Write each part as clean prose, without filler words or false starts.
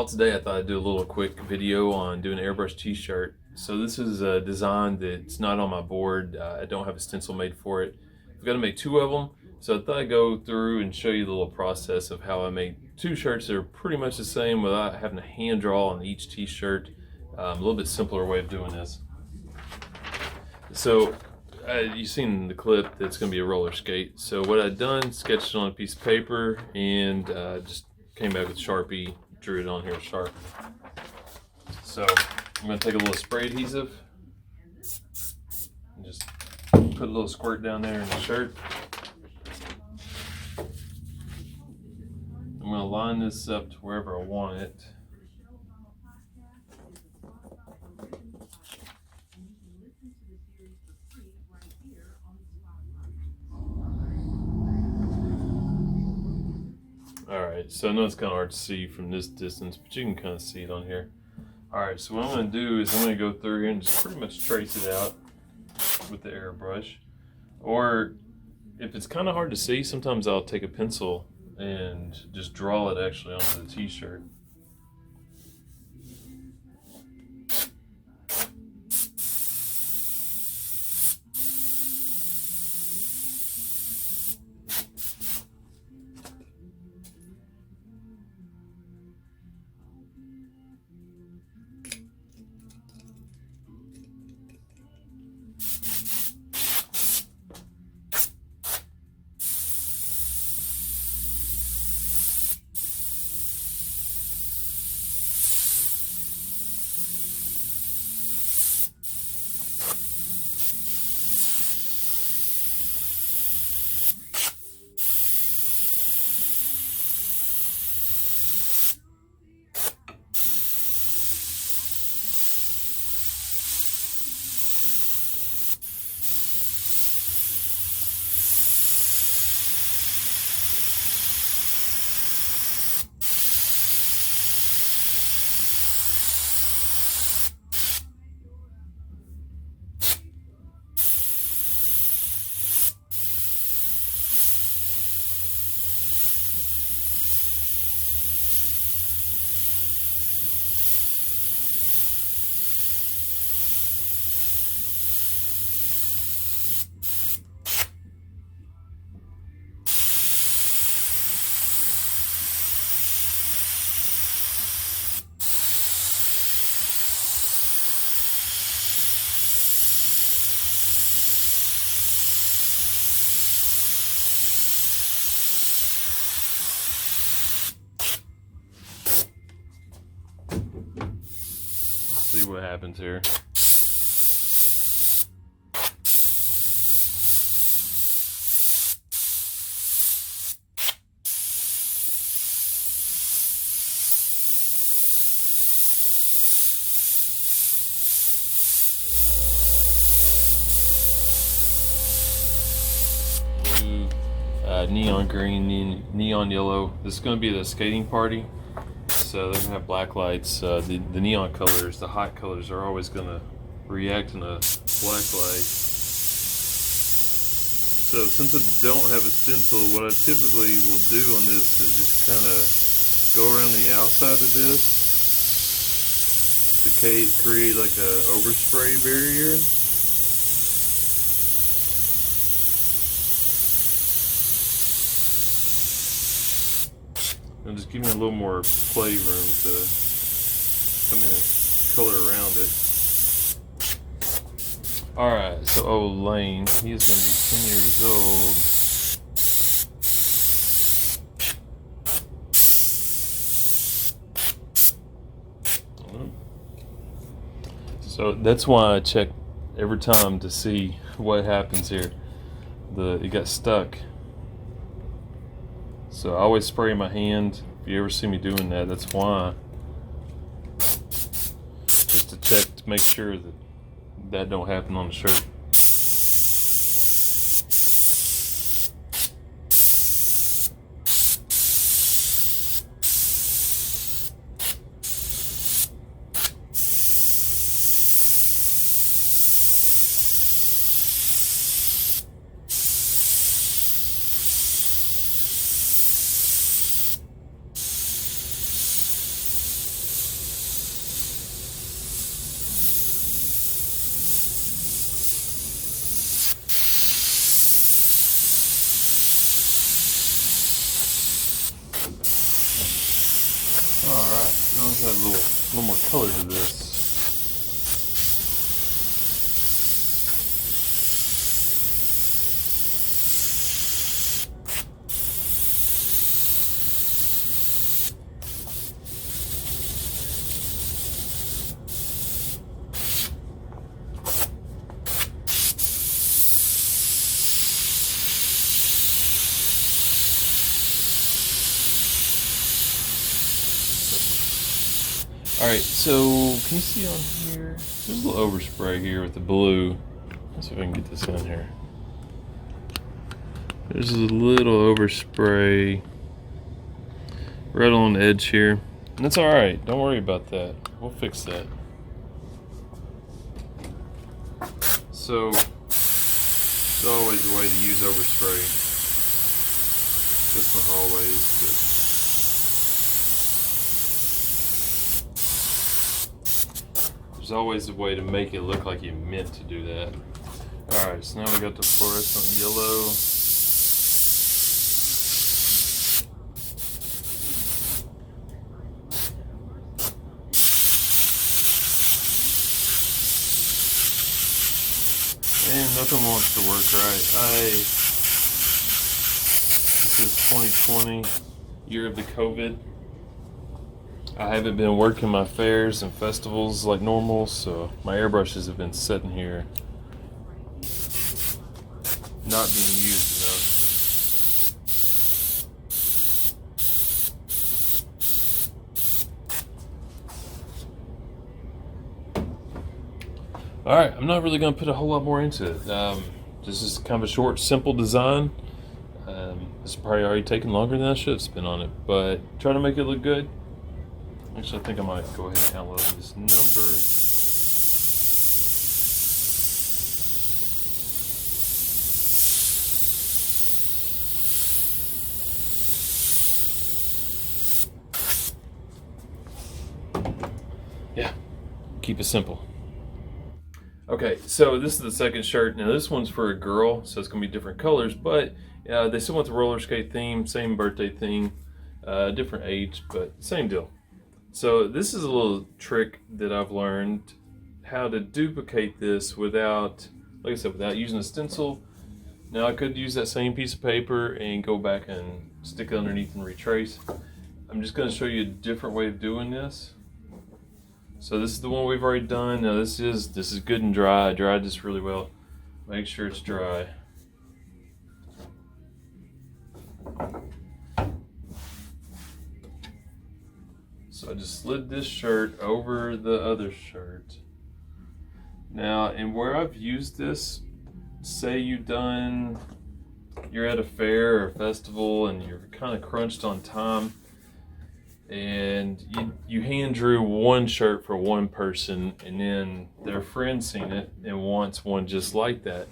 while today, I thought I'd do a little quick video on doing an airbrush t-shirt. So this is a design that's not on my board. I don't have a stencil made for it. I've got to make two of them. So I thought I'd go through and show you the little process of how I make two shirts that are pretty much the same without having to hand draw on each t-shirt. A little bit simpler way of doing this. So you've seen the clip that's going to be a roller skate. So what I've done, sketched it on a piece of paper and just came back with Sharpie, drew it on here sharp. So I'm going to take a little spray adhesive and just put a little squirt down there in the shirt. I'm going to line this up to wherever I want it. Alright, so I know it's kind of hard to see from this distance, but you can kind of see it on here. Alright, so what I'm going to do is I'm going to go through here and just pretty much trace it out with the airbrush. Or if it's kind of hard to see, sometimes I'll take a pencil and just draw it actually onto the t-shirt. See what happens here. Blue, neon green, neon yellow. This is going to be the skating party. So they're gonna have black lights. The neon colors, the hot colors, are always gonna react in a black light. So since I don't have a stencil, what I typically will do on this is just kind of go around the outside of this to create like a overspray barrier. And just give me a little more playroom to come in and color around it. Alright, so old Lane, he is going to be 10 years old. So that's why I check every time to see what happens here. It got stuck. So I always spray my hand. If you ever see me doing that, that's why. Just to check to make sure that don't happen on the shirt. to add a little more color to this. Alright, so can you see on here? There's a little overspray here with the blue. Let's see if I can get this in here. There's a little overspray right on the edge here. And that's alright, don't worry about that. We'll fix that. So, it's always a way to use overspray. Just not always, but there's always a way to make it look like you meant to do that. Alright, so now we got the fluorescent yellow. And nothing wants to work right. This is 2020, year of the COVID. I haven't been working my fairs and festivals like normal, so my airbrushes have been sitting here not being used enough. Alright, I'm not really going to put a whole lot more into it. This is kind of a short, simple design. This is probably already taken longer than I should have spent on it, but try to make it look good. Actually, I think I might go ahead and download this number. Yeah, keep it simple. Okay, so this is the second shirt. Now this one's for a girl, so it's gonna be different colors, but they still want the roller skate theme, same birthday theme, different age, but same deal. So this is a little trick that I've learned how to duplicate this without, like I said, without using a stencil. Now I could use that same piece of paper and go back and stick it underneath and retrace. I'm just going to show you a different way of doing this. So this is the one we've already done. Now this is good and dry. I dried this really well. Make sure it's dry. So I just slid this shirt over the other shirt. Now, and where I've used this, say you're at a fair or a festival and you're kind of crunched on time, and you hand drew one shirt for one person, and then their friend seen it and wants one just like that.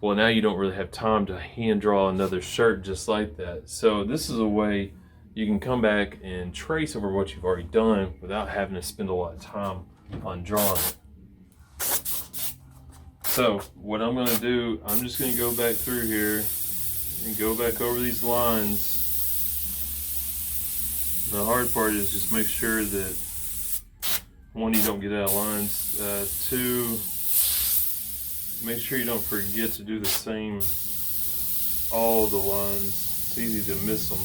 Well, now you don't really have time to hand draw another shirt just like that. So this is a way you can come back and trace over what you've already done without having to spend a lot of time on drawing it. So what I'm gonna do, I'm just gonna go back through here and go back over these lines. The hard part is just make sure that, one, you don't get out of lines. Two, make sure you don't forget to do the same, all the lines. It's easy to miss them.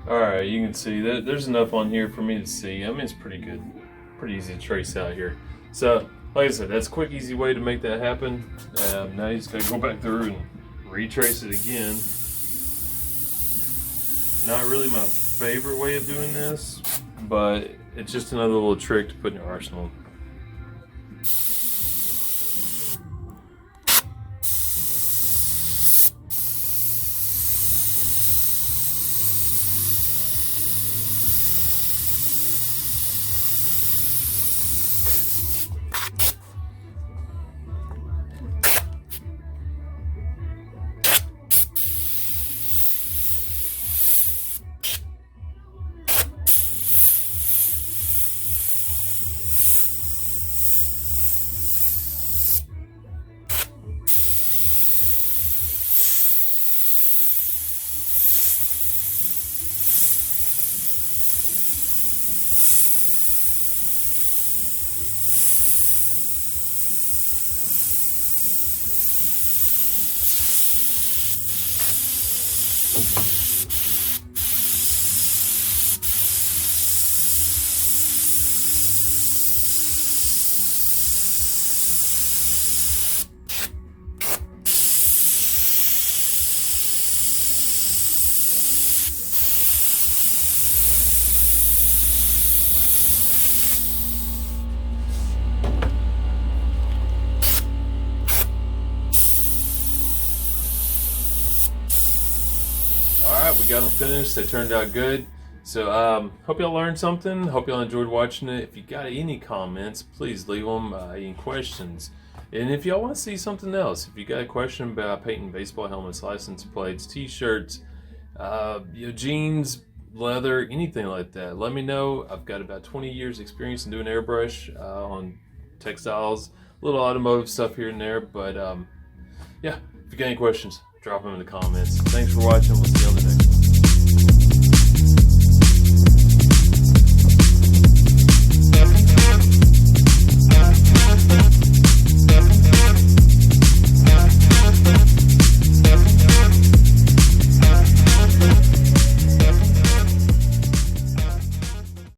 Alright, you can see that there's enough on here for me to see. I mean, it's pretty good. Pretty easy to trace out here. So, like I said, that's a quick, easy way to make that happen. Now you just gotta go back through and retrace it again. Not really my favorite way of doing this, but it's just another little trick to put in your arsenal. we got them finished. They turned out good. So hope y'all learned something. Hope y'all enjoyed watching it. If you got any comments, please leave them. Any questions. And if y'all want to see something else, if you got a question about painting baseball helmets, license plates, t-shirts, jeans, leather, anything like that, let me know. I've got about 20 years experience in doing airbrush on textiles, a little automotive stuff here and there. But yeah, if you got any questions, drop them in the comments. Thanks for watching. We'll see you on the